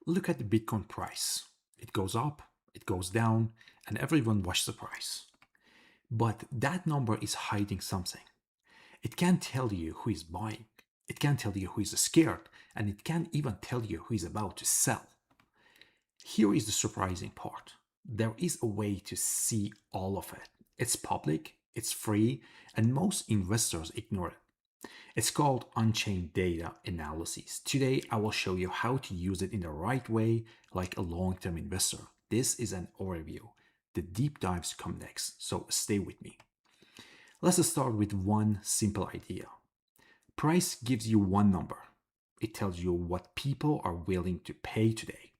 Look at the Bitcoin price. It goes up, it goes down, and everyone watches the price. But that number is hiding something. It can't tell you who is buying. It can't tell you who is scared, and it can't even tell you who is about to sell. Here is the surprising part. There is a way to see all of it. It's public, it's free, and most investors ignore it. It's called on-chain data analysis. Today, I will show you how to use it in the right way, like a long-term investor. This is an overview. The deep dives come next, so stay with me. Let's start with one simple idea. Price gives you one number. It tells you what people are willing to pay today.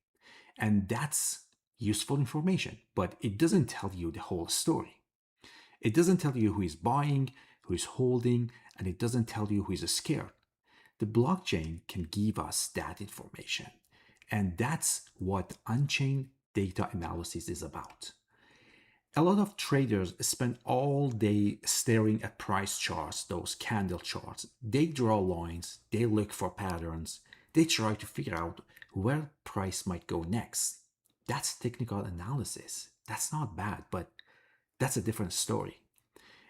And that's useful information, but it doesn't tell you the whole story. It doesn't tell you who is buying, who is holding, and it doesn't tell you who is scared. The blockchain can give us that information. And that's what on-chain data analysis is about. A lot of traders spend all day staring at price charts, those candle charts. They draw lines, they look for patterns, they try to figure out where price might go next. That's technical analysis. That's not bad, but that's a different story.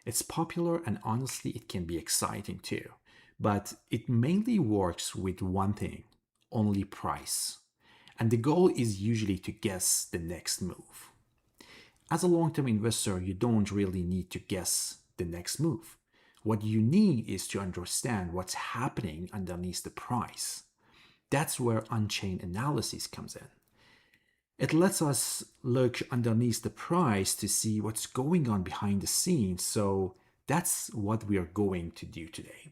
It's popular and honestly it can be exciting too, but it mainly works with one thing, only price. And the goal is usually to guess the next move. As a long-term investor, you don't really need to guess the next move. What you need is to understand what's happening underneath the price. That's where on-chain analysis comes in. It lets us look underneath the price to see what's going on behind the scenes, so that's what we are going to do today.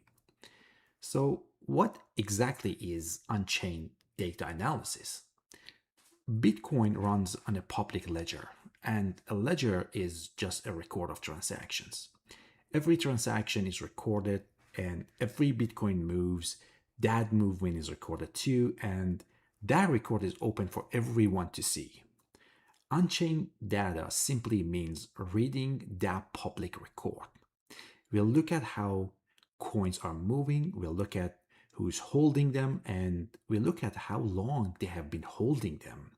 So what exactly is on-chain data analysis? Bitcoin runs on a public ledger, and a ledger is just a record of transactions. Every transaction is recorded, and every Bitcoin moves, that movement is recorded too, and that record is open for everyone to see. On-chain data simply means reading that public record. We'll look at how coins are moving, we'll look at who's holding them, and we'll look at how long they have been holding them.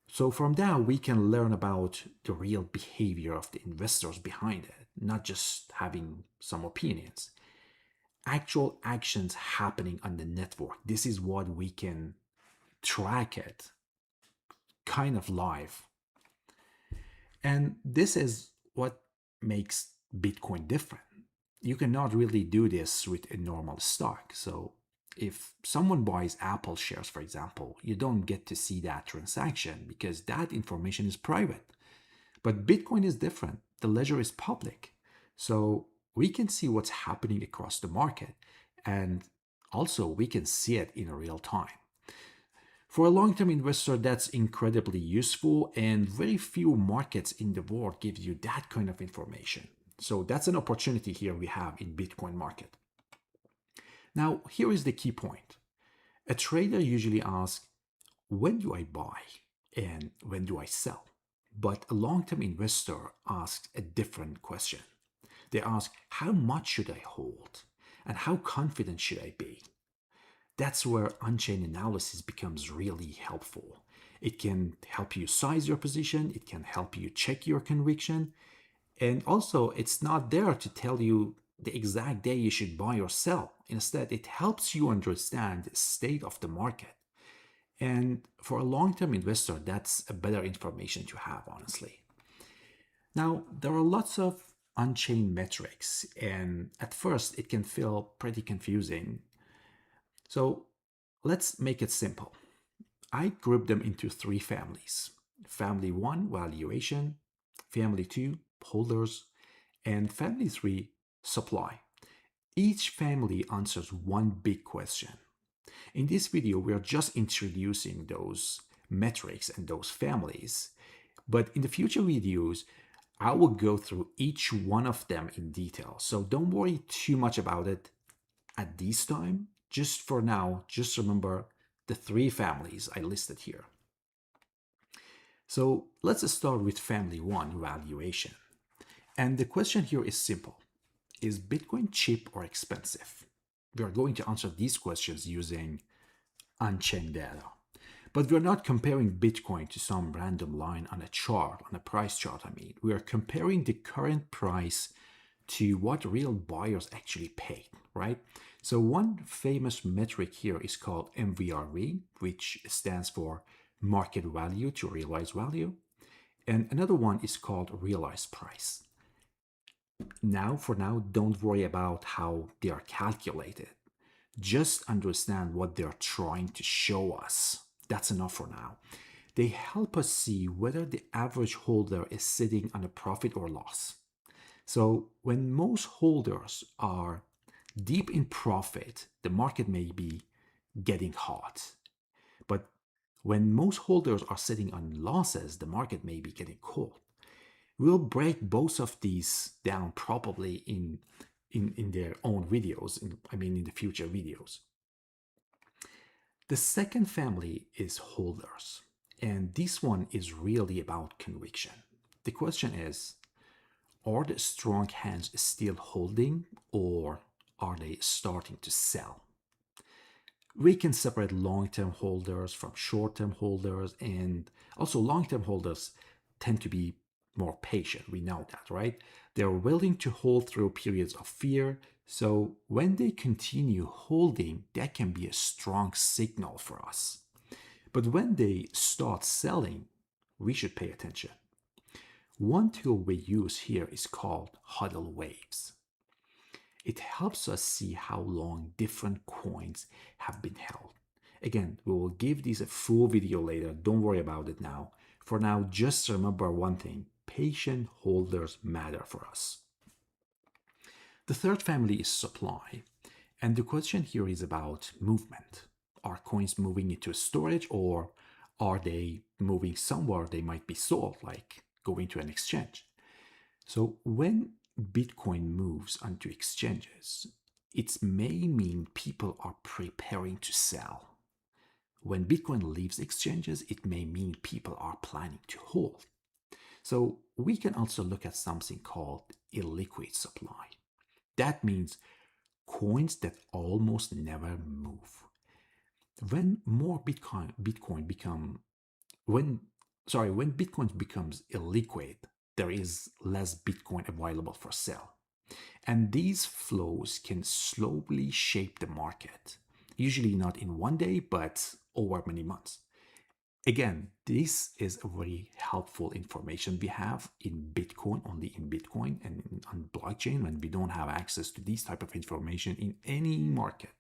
So from that, we can learn about the real behavior of the investors behind it, not just having some opinions. Actual actions happening on the network. This is what we can track it kind of live. And this is what makes Bitcoin different. You cannot really do this with a normal stock. So if someone buys Apple shares, for example, you don't get to see that transaction because that information is private. But Bitcoin is different. The ledger is public. So we can see what's happening across the market. And also we can see it in real time. For a long-term investor, that's incredibly useful, and very few markets in the world give you that kind of information. So that's an opportunity here we have in Bitcoin market. Now, here is the key point. A trader usually asks, when do I buy and when do I sell? But a long-term investor asks a different question. They ask, how much should I hold? And how confident should I be? That's where on-chain analysis becomes really helpful. It can help you size your position, it can help you check your conviction, and also it's not there to tell you the exact day you should buy or sell. Instead, it helps you understand the state of the market. And for a long-term investor, that's a better information to have, honestly. Now, there are lots of on-chain metrics, and at first it can feel pretty confusing. So let's make it simple. I group them into three families. Family 1, valuation. Family 2, holders. And family 3, supply. Each family answers one big question. In this video, we are just introducing those metrics and those families. But in the future videos, I will go through each one of them in detail. So don't worry too much about it at this time. Just for now, just remember the three families I listed here. So let's start with family 1, valuation. And the question here is simple. Is Bitcoin cheap or expensive? We are going to answer these questions using on-chain data. But we're not comparing Bitcoin to some random line on a chart, on a price chart, I mean. We are comparing the current price to what real buyers actually paid, right? So one famous metric here is called MVRV, which stands for market value to realized value. And another one is called realized price. Now, for now, don't worry about how they are calculated. Just understand what they're trying to show us. That's enough for now. They help us see whether the average holder is sitting on a profit or loss. So when most holders are deep in profit, the market may be getting hot. But when most holders are sitting on losses, the market may be getting cold. We'll break both of these down probably in their own videos, in the future videos. The second family is holders, and this one is really about conviction. The question is, are the strong hands still holding or are they starting to sell? We can separate long-term holders from short-term holders, and also long-term holders tend to be more patient. We know that, right? They're willing to hold through periods of fear. So when they continue holding, that can be a strong signal for us. But when they start selling, we should pay attention. One tool we use here is called HODL waves. It helps us see how long different coins have been held. Again, we will give these a full video later. Don't worry about it now. For now, just remember one thing. Patient holders matter for us. The third family is supply. And the question here is about movement. Are coins moving into storage or are they moving somewhere they might be sold, like going to an exchange? So when Bitcoin moves onto exchanges, it may mean people are preparing to sell. When Bitcoin leaves exchanges, it may mean people are planning to hold. So we can also look at something called illiquid supply. That means coins that almost never move. When Bitcoin becomes illiquid, there is less Bitcoin available for sale. And these flows can slowly shape the market, usually not in one day, but over many months. Again, this is a very helpful information we have in Bitcoin, only in Bitcoin and on blockchain, when we don't have access to this type of information in any market.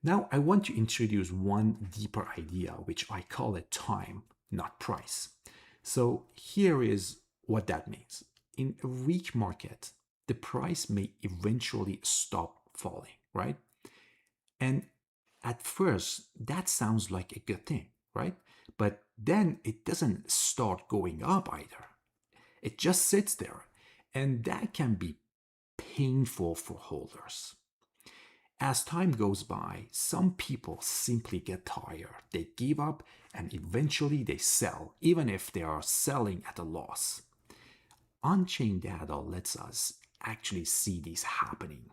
Now, I want to introduce one deeper idea, which I call it time, not price. So here is what that means. In a weak market, the price may eventually stop falling, right? And at first, that sounds like a good thing, right? But then it doesn't start going up either. It just sits there. And that can be painful for holders. As time goes by, some people simply get tired. They give up and eventually they sell, even if they are selling at a loss. On-chain data lets us actually see this happening.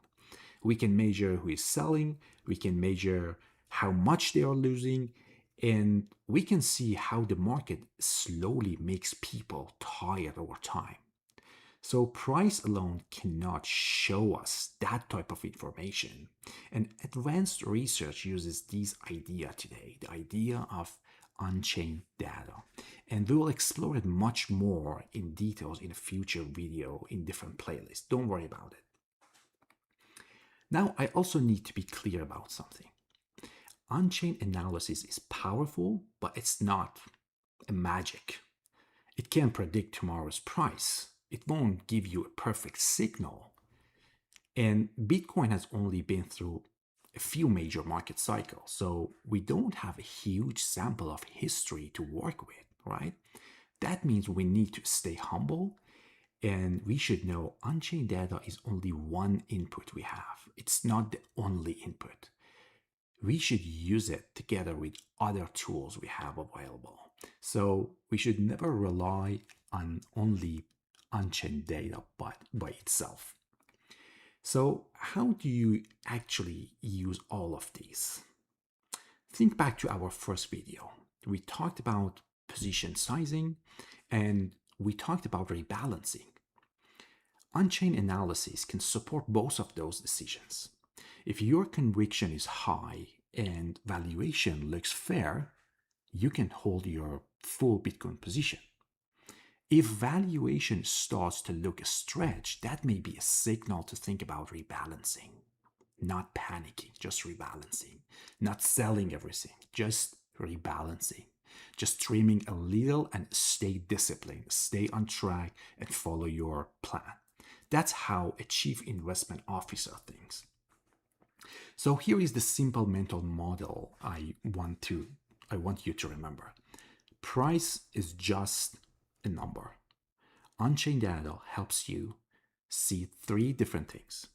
We can measure who is selling, we can measure how much they are losing, and we can see how the market slowly makes people tired over time. So price alone cannot show us that type of information. And advanced research uses this idea today, the idea of on-chain data. And we will explore it much more in details in a future video in different playlists. Don't worry about it. Now, I also need to be clear about something. On-chain analysis is powerful, but it's not a magic. It can't predict tomorrow's price. It won't give you a perfect signal. And Bitcoin has only been through a few major market cycles, so we don't have a huge sample of history to work with, right? That means we need to stay humble, and we should know on-chain data is only one input we have. It's not the only input. We should use it together with other tools we have available. So we should never rely on only on-chain data by itself. So how do you actually use all of these? Think back to our first video. We talked about position sizing and we talked about rebalancing. On-chain analysis can support both of those decisions. If your conviction is high and valuation looks fair, you can hold your full Bitcoin position. If valuation starts to look stretched, that may be a signal to think about rebalancing. Not panicking, just rebalancing. Not selling everything, just rebalancing. Just trimming a little and stay disciplined, stay on track, and follow your plan. That's how a chief investment officer thinks. So here is the simple mental model I want you to remember. Price is just a number. On-chain data helps you see three different things: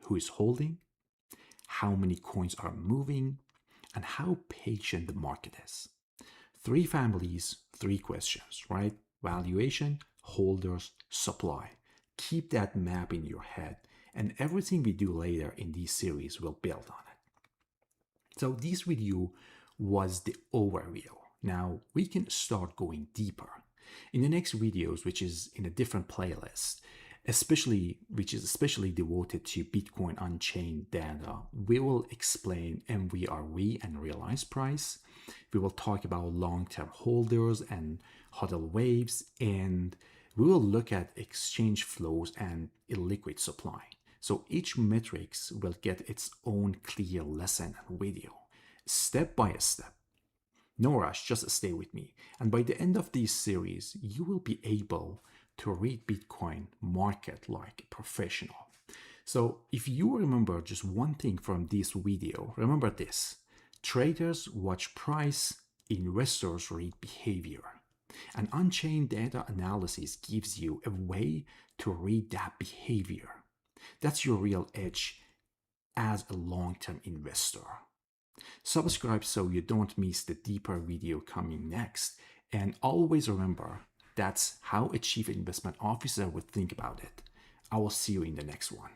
who is holding, how many coins are moving, and how patient the market is. Three families, three questions, right? Valuation, holders, supply. Keep that map in your head, and everything we do later in this series will build on it. So this video was the overview. Now we can start going deeper. In the next videos, which is in a different playlist, which is especially devoted to Bitcoin on-chain data, we will explain MVRV and realized price. We will talk about long-term holders and HODL waves, and we will look at exchange flows and illiquid supply. So each metrics will get its own clear lesson and video, step by step. No rush, just stay with me. And by the end of this series, you will be able to read Bitcoin market like a professional. So if you remember just one thing from this video, remember this: traders watch price, investors read behavior. And on-chain data analysis gives you a way to read that behavior. That's your real edge as a long-term investor. Subscribe so you don't miss the deeper video coming next. And always remember, that's how a chief investment officer would think about it. I will see you in the next one.